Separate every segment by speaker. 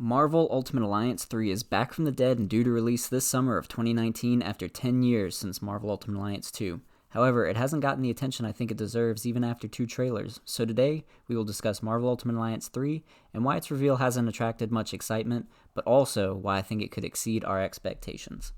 Speaker 1: Marvel Ultimate Alliance 3 is back from the dead and due to release this summer of 2019 after 10 years since Marvel Ultimate Alliance 2. However, it hasn't gotten the attention I think it deserves even after 2 trailers, so today we will discuss Marvel Ultimate Alliance 3 and why its reveal hasn't attracted much excitement, but also why I think it could exceed our expectations.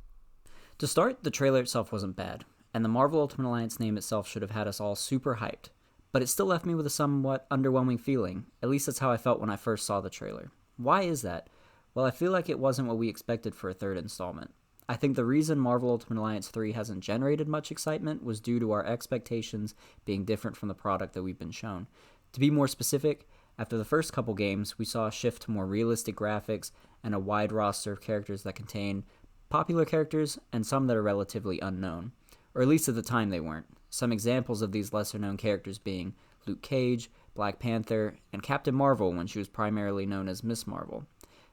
Speaker 1: To start, the trailer itself wasn't bad, and the Marvel Ultimate Alliance name itself should have had us all super hyped, but it still left me with a somewhat underwhelming feeling, at least that's how I felt when I first saw the trailer. Why is that? Well, I feel like it wasn't what we expected for a third installment. I think the reason Marvel Ultimate Alliance 3 hasn't generated much excitement was due to our expectations being different from the product that we've been shown. To be more specific, after the first couple games, we saw a shift to more realistic graphics and a wide roster of characters that contain popular characters and some that are relatively unknown, or at least at the time they weren't. Some examples of these lesser-known characters being Luke Cage, Black Panther, and Captain Marvel when she was primarily known as Miss Marvel.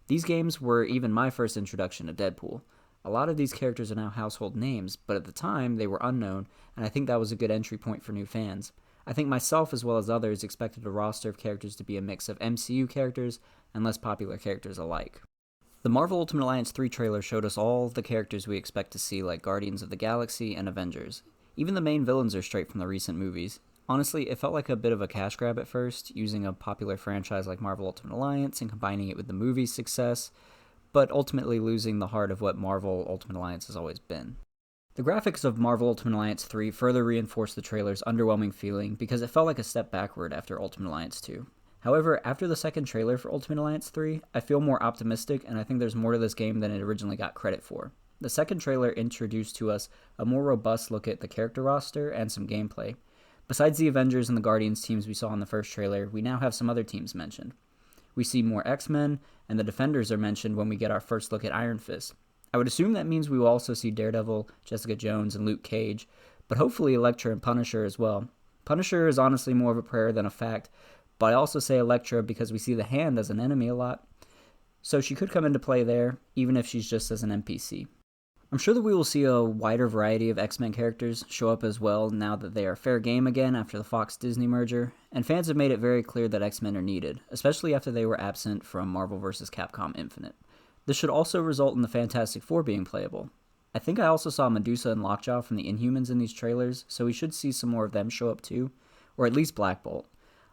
Speaker 1: These games were even my first introduction to Deadpool. A lot of these characters are now household names, but at the time they were unknown, and I think that was a good entry point for new fans. I think myself as well as others expected a roster of characters to be a mix of MCU characters and less popular characters alike. The Marvel Ultimate Alliance 3 trailer showed us all the characters we expect to see, like Guardians of the Galaxy and Avengers. Even the main villains are straight from the recent movies. Honestly, it felt like a bit of a cash grab at first, using a popular franchise like Marvel Ultimate Alliance and combining it with the movie's success, but ultimately losing the heart of what Marvel Ultimate Alliance has always been. The graphics of Marvel Ultimate Alliance 3 further reinforced the trailer's underwhelming feeling because it felt like a step backward after Ultimate Alliance 2. However, after the second trailer for Ultimate Alliance 3, I feel more optimistic and I think there's more to this game than it originally got credit for. The second trailer introduced to us a more robust look at the character roster and some gameplay. Besides the Avengers and the Guardians teams we saw in the first trailer, we now have some other teams mentioned. We see more X-Men, and the Defenders are mentioned when we get our first look at Iron Fist. I would assume that means we will also see Daredevil, Jessica Jones, and Luke Cage, but hopefully Elektra and Punisher as well. Punisher is honestly more of a prayer than a fact, but I also say Elektra because we see the Hand as an enemy a lot, so she could come into play there, even if she's just as an NPC. I'm sure that we will see a wider variety of X-Men characters show up as well now that they are fair game again after the Fox-Disney merger, and fans have made it very clear that X-Men are needed, especially after they were absent from Marvel vs. Capcom Infinite. This should also result in the Fantastic Four being playable. I think I also saw Medusa and Lockjaw from the Inhumans in these trailers, so we should see some more of them show up too, or at least Black Bolt.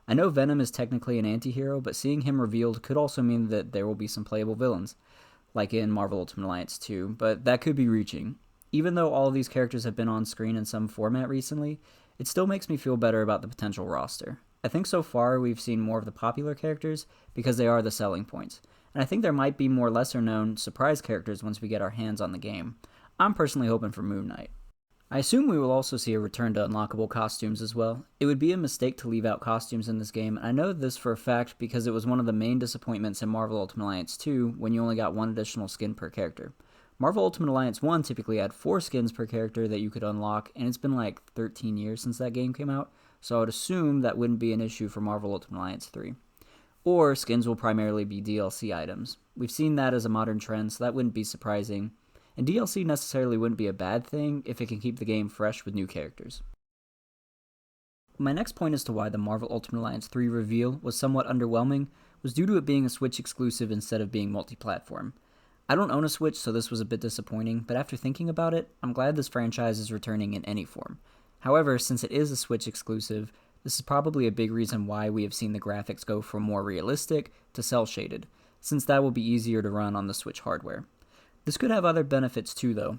Speaker 1: I know Venom is technically an anti-hero, but seeing him revealed could also mean that there will be some playable villains, like in Marvel Ultimate Alliance 2, but that could be reaching. Even though all of these characters have been on screen in some format recently, it still makes me feel better about the potential roster. I think so far we've seen more of the popular characters because they are the selling points, and I think there might be more lesser known surprise characters once we get our hands on the game. I'm personally hoping for Moon Knight. I assume we will also see a return to unlockable costumes as well. It would be a mistake to leave out costumes in this game, and I know this for a fact because it was one of the main disappointments in Marvel Ultimate Alliance 2 when you only got one additional skin per character. Marvel Ultimate Alliance 1 typically had 4 skins per character that you could unlock, and it's been like 13 years since that game came out, so I would assume that wouldn't be an issue for Marvel Ultimate Alliance 3. Or skins will primarily be DLC items. We've seen that as a modern trend, so that wouldn't be surprising. And DLC necessarily wouldn't be a bad thing if it can keep the game fresh with new characters. My next point as to why the Marvel Ultimate Alliance 3 reveal was somewhat underwhelming was due to it being a Switch exclusive instead of being multi-platform. I don't own a Switch, so this was a bit disappointing, but after thinking about it, I'm glad this franchise is returning in any form. However, since it is a Switch exclusive, this is probably a big reason why we have seen the graphics go from more realistic to cel-shaded, since that will be easier to run on the Switch hardware. This could have other benefits too, though.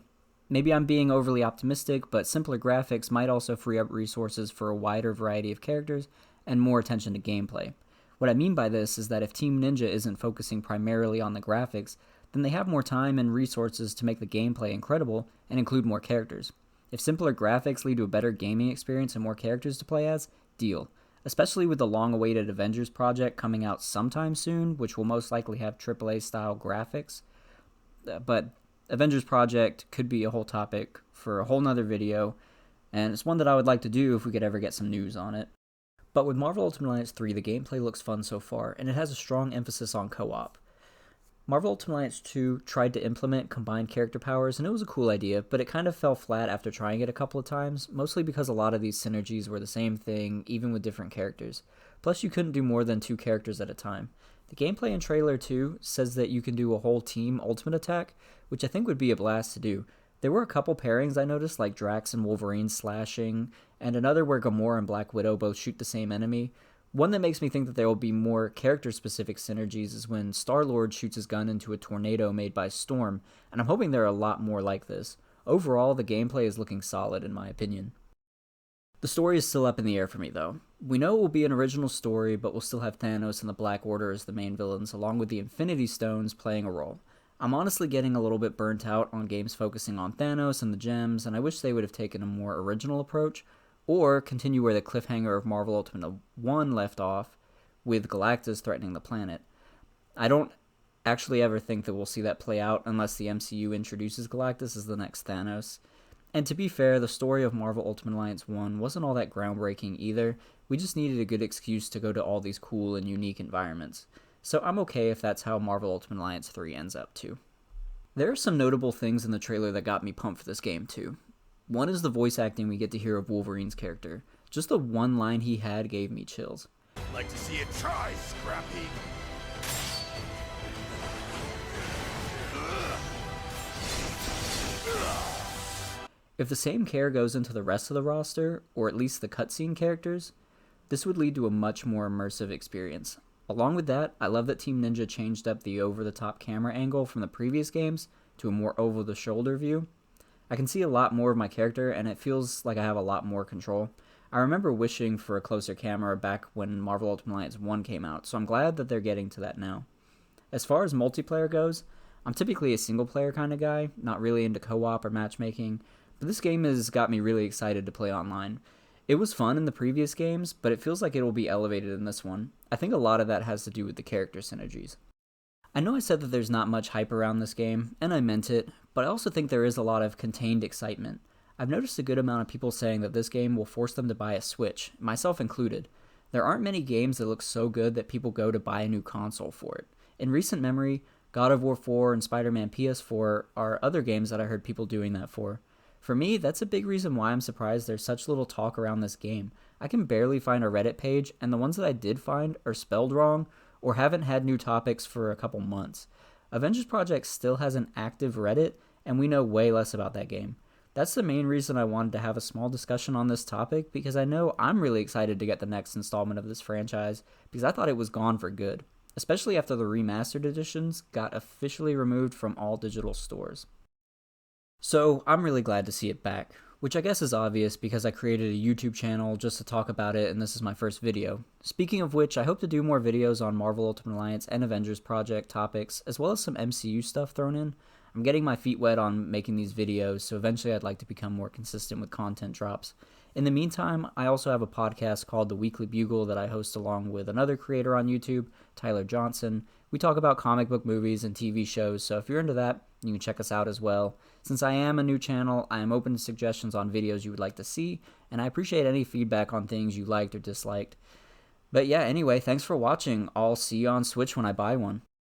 Speaker 1: Maybe I'm being overly optimistic, but simpler graphics might also free up resources for a wider variety of characters and more attention to gameplay. What I mean by this is that if Team Ninja isn't focusing primarily on the graphics, then they have more time and resources to make the gameplay incredible and include more characters. If simpler graphics lead to a better gaming experience and more characters to play as, deal. Especially with the long-awaited Avengers project coming out sometime soon, which will most likely have AAA-style graphics. But Avengers Project could be a whole topic for a whole nother video, and it's one that I would like to do if we could ever get some news on it. But with Marvel Ultimate Alliance 3, the gameplay looks fun so far, and it has a strong emphasis on co-op. Marvel Ultimate Alliance 2 tried to implement combined character powers, and it was a cool idea, but it kind of fell flat after trying it a couple of times, mostly because a lot of these synergies were the same thing, even with different characters. Plus, you couldn't do more than 2 characters at a time. The gameplay in trailer 2 says that you can do a whole team ultimate attack, which I think would be a blast to do. There were a couple pairings I noticed, like Drax and Wolverine slashing, and another where Gamora and Black Widow both shoot the same enemy. One that makes me think that there will be more character-specific synergies is when Star-Lord shoots his gun into a tornado made by Storm, and I'm hoping there are a lot more like this. Overall, the gameplay is looking solid in my opinion. The story is still up in the air for me, though. We know it will be an original story, but we'll still have Thanos and the Black Order as the main villains, along with the Infinity Stones playing a role. I'm honestly getting a little bit burnt out on games focusing on Thanos and the gems, and I wish they would have taken a more original approach, or continue where the cliffhanger of Marvel Ultimate 1 left off, with Galactus threatening the planet. I don't actually ever think that we'll see that play out unless the MCU introduces Galactus as the next Thanos. And to be fair, the story of Marvel Ultimate Alliance 1 wasn't all that groundbreaking either. We just needed a good excuse to go to all these cool and unique environments. So I'm okay if that's how Marvel Ultimate Alliance 3 ends up too. There are some notable things in the trailer that got me pumped for this game too. One is the voice acting we get to hear of Wolverine's character. Just the one line he had gave me chills.
Speaker 2: Like to see it try, Scrappy.
Speaker 1: If the same care goes into the rest of the roster, or at least the cutscene characters, this would lead to a much more immersive experience. Along with that, I love that Team Ninja changed up the over-the-top camera angle from the previous games to a more over-the-shoulder view. I can see a lot more of my character, and it feels like I have a lot more control. I remember wishing for a closer camera back when Marvel Ultimate Alliance 1 came out, so I'm glad that they're getting to that now. As far as multiplayer goes, I'm typically a single-player kind of guy, not really into co-op or matchmaking, but this game has got me really excited to play online. It was fun in the previous games, but it feels like it will be elevated in this one. I think a lot of that has to do with the character synergies. I know I said that there's not much hype around this game, and I meant it, but I also think there is a lot of contained excitement. I've noticed a good amount of people saying that this game will force them to buy a Switch, myself included. There aren't many games that look so good that people go to buy a new console for it. In recent memory, God of War 4 and Spider-Man PS4 are other games that I heard people doing that for. For me, that's a big reason why I'm surprised there's such little talk around this game. I can barely find a Reddit page, and the ones that I did find are spelled wrong or haven't had new topics for a couple months. Avengers Project still has an active Reddit, and we know way less about that game. That's the main reason I wanted to have a small discussion on this topic, because I know I'm really excited to get the next installment of this franchise, because I thought it was gone for good, especially after the remastered editions got officially removed from all digital stores. So I'm really glad to see it back, which I guess is obvious because I created a YouTube channel just to talk about it, and this is my first video. Speaking of which, I hope to do more videos on Marvel Ultimate Alliance and Avengers Project topics, as well as some MCU stuff thrown in. I'm getting my feet wet on making these videos, so eventually I'd like to become more consistent with content drops. In the meantime, I also have a podcast called The Weekly Bugle that I host along with another creator on YouTube, Tyler Johnson. We talk about comic book movies and TV shows, so if you're into that, you can check us out as well. Since I am a new channel, I am open to suggestions on videos you would like to see, and I appreciate any feedback on things you liked or disliked. But yeah, anyway, thanks for watching. I'll see you on Switch when I buy one.